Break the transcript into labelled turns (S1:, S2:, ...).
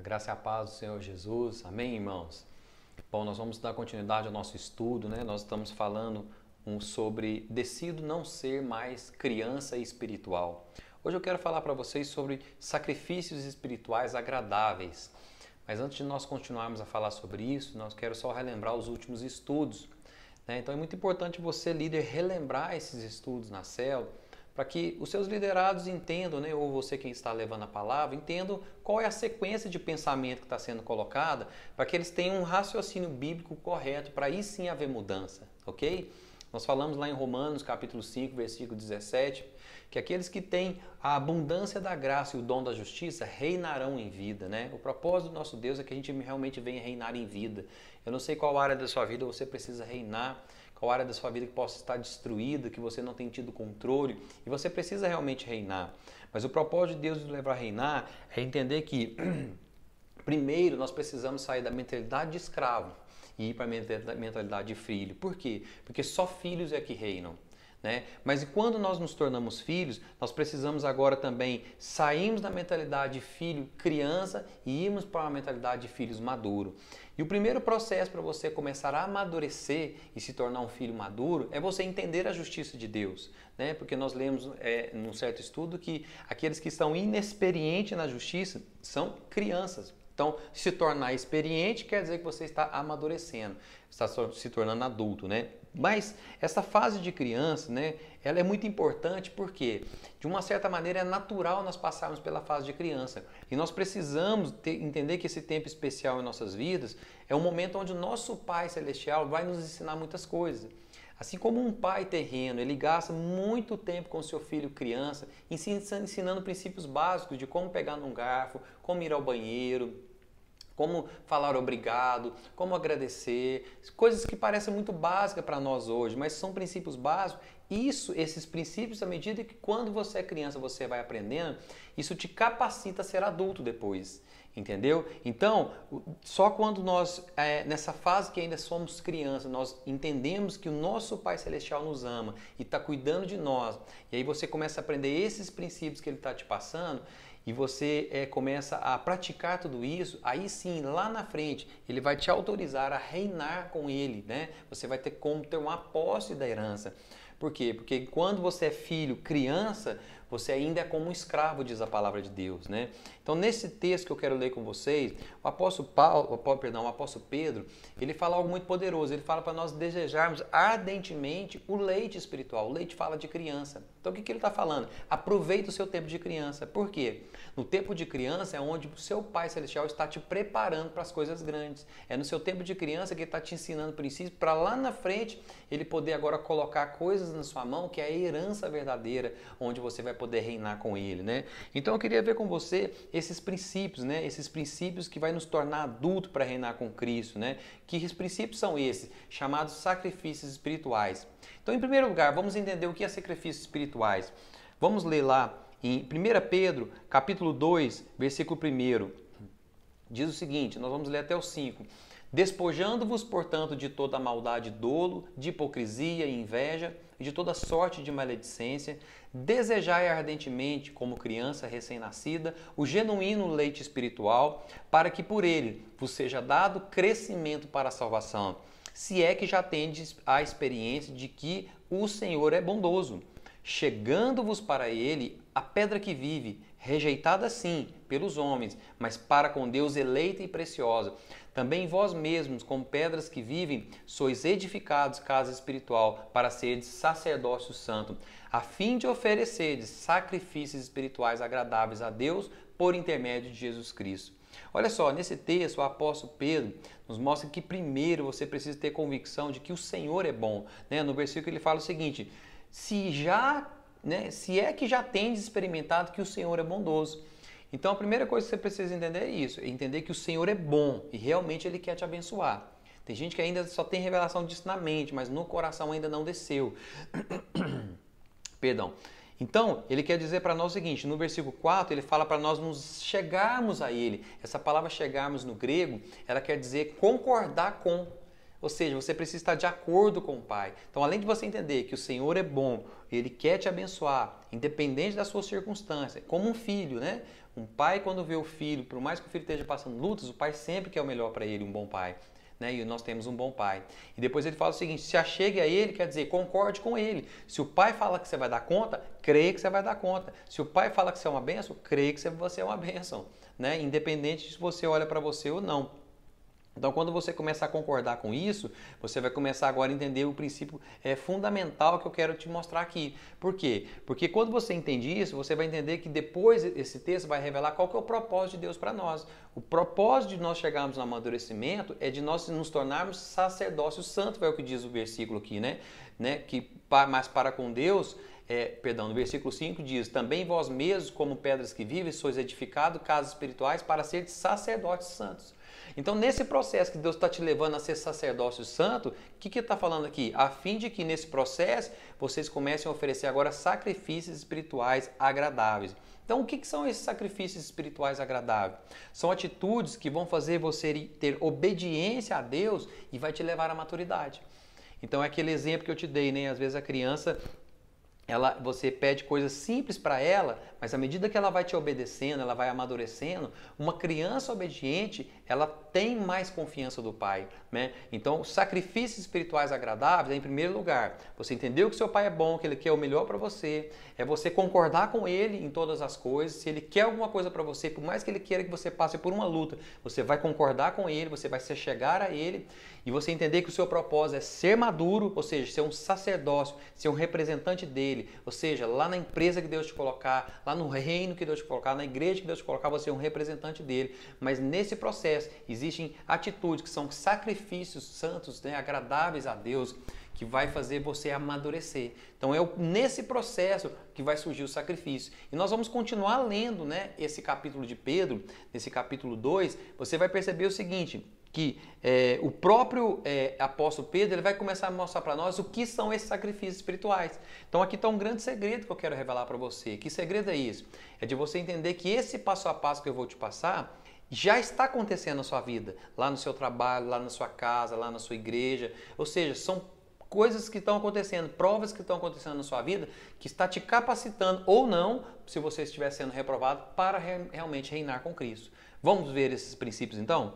S1: Graça e a paz do Senhor Jesus. Amém, irmãos? Bom, nós vamos dar continuidade ao nosso estudo, né? Nós estamos falando sobre decido não ser mais criança espiritual. Hoje eu quero falar para vocês sobre sacrifícios espirituais agradáveis. Mas antes de nós continuarmos a falar sobre isso, nós quero só relembrar os últimos estudos, né? Então é muito importante você, líder, relembrar esses estudos na célula, para que os seus liderados entendam, né, ou você quem está levando a palavra, entendam qual é a sequência de pensamento que está sendo colocada, para que eles tenham um raciocínio bíblico correto, para aí sim haver mudança, ok? Nós falamos lá em Romanos, capítulo 5, versículo 17, que aqueles que têm a abundância da graça e o dom da justiça reinarão em vida, né? O propósito do nosso Deus é que a gente realmente venha reinar em vida. Eu não sei qual área da sua vida você precisa reinar, qual área da sua vida que possa estar destruída, que você não tem tido controle, e você precisa realmente reinar. Mas o propósito de Deus de levar a reinar é entender que, primeiro, nós precisamos sair da mentalidade de escravo e ir para a mentalidade de filho. Por quê? Porque só filhos é que reinam, né? Mas quando nós nos tornamos filhos, nós precisamos agora também sairmos da mentalidade de filho, criança, e irmos para uma mentalidade de filhos maduro. E o primeiro processo para você começar a amadurecer e se tornar um filho maduro é você entender a justiça de Deus, né? Porque nós lemos num certo estudo que aqueles que estão inexperientes na justiça são crianças. Então, se tornar experiente quer dizer que você está amadurecendo, está se tornando adulto, né? Mas essa fase de criança, né, ela é muito importante porque, de uma certa maneira, é natural nós passarmos pela fase de criança. E nós precisamos entender que esse tempo especial em nossas vidas é um momento onde o nosso Pai Celestial vai nos ensinar muitas coisas. Assim como um pai terreno, ele gasta muito tempo com seu filho criança, ensinando princípios básicos de como pegar num garfo, como ir ao banheiro, como falar obrigado, como agradecer, coisas que parecem muito básicas para nós hoje, mas são princípios básicos. Esses princípios, à medida que quando você é criança você vai aprendendo, isso te capacita a ser adulto depois, entendeu? Então, só quando nós, nessa fase que ainda somos crianças, nós entendemos que o nosso Pai Celestial nos ama e está cuidando de nós, e aí você começa a aprender esses princípios que Ele está te passando, e você começa a praticar tudo isso, aí sim, lá na frente, ele vai te autorizar a reinar com ele, né? Você vai ter como ter uma posse da herança. Por quê? Porque quando você é filho, criança, você ainda é como um escravo, diz a palavra de Deus, né? Então, nesse texto que eu quero ler com vocês, o apóstolo Pedro, ele fala algo muito poderoso. Ele fala para nós desejarmos ardentemente o leite espiritual. O leite fala de criança. Então, o que ele está falando? Aproveita o seu tempo de criança. Por quê? No tempo de criança é onde o seu Pai Celestial está te preparando para as coisas grandes. É no seu tempo de criança que ele está te ensinando princípios para lá na frente ele poder agora colocar coisas na sua mão que é a herança verdadeira, onde você vai poder reinar com ele, né? Então eu queria ver com você esses princípios, né? Esses princípios que vai nos tornar adulto para reinar com Cristo, né? Que princípios são esses? Chamados sacrifícios espirituais. Então, em primeiro lugar, vamos entender o que é sacrifícios espirituais. Vamos ler lá em 1 Pedro, capítulo 2, versículo 1. Diz o seguinte, nós vamos ler até o 5. Despojando-vos, portanto, de toda a maldade e dolo, de hipocrisia e inveja, e de toda sorte de maledicência, desejai ardentemente, como criança recém-nascida, o genuíno leite espiritual, para que por ele vos seja dado crescimento para a salvação, se é que já tendes a experiência de que o Senhor é bondoso, chegando-vos para ele a pedra que vive, rejeitada sim pelos homens, mas para com Deus eleita e preciosa. Também vós mesmos, como pedras que vivem, sois edificados casa espiritual, para seres sacerdócio santo, a fim de ofereceres sacrifícios espirituais agradáveis a Deus por intermédio de Jesus Cristo. Olha só, nesse texto o apóstolo Pedro nos mostra que primeiro você precisa ter convicção de que o Senhor é bom, né? No versículo ele fala o seguinte, se é que já tendes experimentado que o Senhor é bondoso. Então a primeira coisa que você precisa entender é isso, é entender que o Senhor é bom e realmente Ele quer te abençoar. Tem gente que ainda só tem revelação disso na mente, mas no coração ainda não desceu. Perdão. Então, ele quer dizer para nós o seguinte, no versículo 4, ele fala para nós nos chegarmos a Ele. Essa palavra chegarmos no grego, ela quer dizer concordar com. Ou seja, você precisa estar de acordo com o Pai. Então, além de você entender que o Senhor é bom, Ele quer te abençoar, independente da sua circunstância, como um filho, né? Um pai, quando vê o filho, por mais que o filho esteja passando lutas, o pai sempre quer o melhor para ele, um bom pai. Né? E nós temos um bom pai. E depois ele fala o seguinte: se achegue a ele, quer dizer, concorde com ele. Se o pai fala que você vai dar conta, creia que você vai dar conta. Se o pai fala que você é uma bênção, creia que você é uma bênção. Né? Independente se você olha para você ou não. Então, quando você começar a concordar com isso, você vai começar agora a entender o princípio fundamental que eu quero te mostrar aqui. Por quê? Porque quando você entende isso, você vai entender que depois esse texto vai revelar qual que é o propósito de Deus para nós. O propósito de nós chegarmos no amadurecimento é de nós nos tornarmos sacerdócio santo, é o que diz o versículo aqui, né? Mas para com Deus... no versículo 5 diz: também vós mesmos, como pedras que vivem, sois edificados casas espirituais para ser sacerdotes santos. Então, nesse processo que Deus está te levando a ser sacerdócio santo, o que está falando aqui? A fim de que nesse processo vocês comecem a oferecer agora sacrifícios espirituais agradáveis. Então, o que são esses sacrifícios espirituais agradáveis? São atitudes que vão fazer você ter obediência a Deus e vai te levar à maturidade. Então, é aquele exemplo que eu te dei, né? Às vezes a criança... você pede coisas simples para ela, mas à medida que ela vai te obedecendo, ela vai amadurecendo, uma criança obediente, ela tem mais confiança do pai, né? Então, sacrifícios espirituais agradáveis é, em primeiro lugar, você entendeu que seu pai é bom, que ele quer o melhor para você, é você concordar com ele em todas as coisas. Se ele quer alguma coisa para você, por mais que ele queira que você passe por uma luta, você vai concordar com ele, você vai se chegar a ele, e você entender que o seu propósito é ser maduro, ou seja, ser um sacerdócio, ser um representante dele, ou seja, lá na empresa que Deus te colocar, lá no reino que Deus te colocar, na igreja que Deus te colocar, você é um representante dele. Mas nesse processo existem atitudes que são sacrifícios santos, né, agradáveis a Deus, que vai fazer você amadurecer. Então é nesse processo que vai surgir o sacrifício. E nós vamos continuar lendo, né, esse capítulo de Pedro, nesse capítulo 2, você vai perceber o seguinte, que o próprio apóstolo Pedro ele vai começar a mostrar para nós o que são esses sacrifícios espirituais. Então aqui está um grande segredo que eu quero revelar para você. Que segredo é isso? É de você entender que esse passo a passo que eu vou te passar já está acontecendo na sua vida, lá no seu trabalho, lá na sua casa, lá na sua igreja. Ou seja, são coisas que estão acontecendo, provas que estão acontecendo na sua vida, que está te capacitando ou não, se você estiver sendo reprovado, para realmente reinar com Cristo. Vamos ver esses princípios então?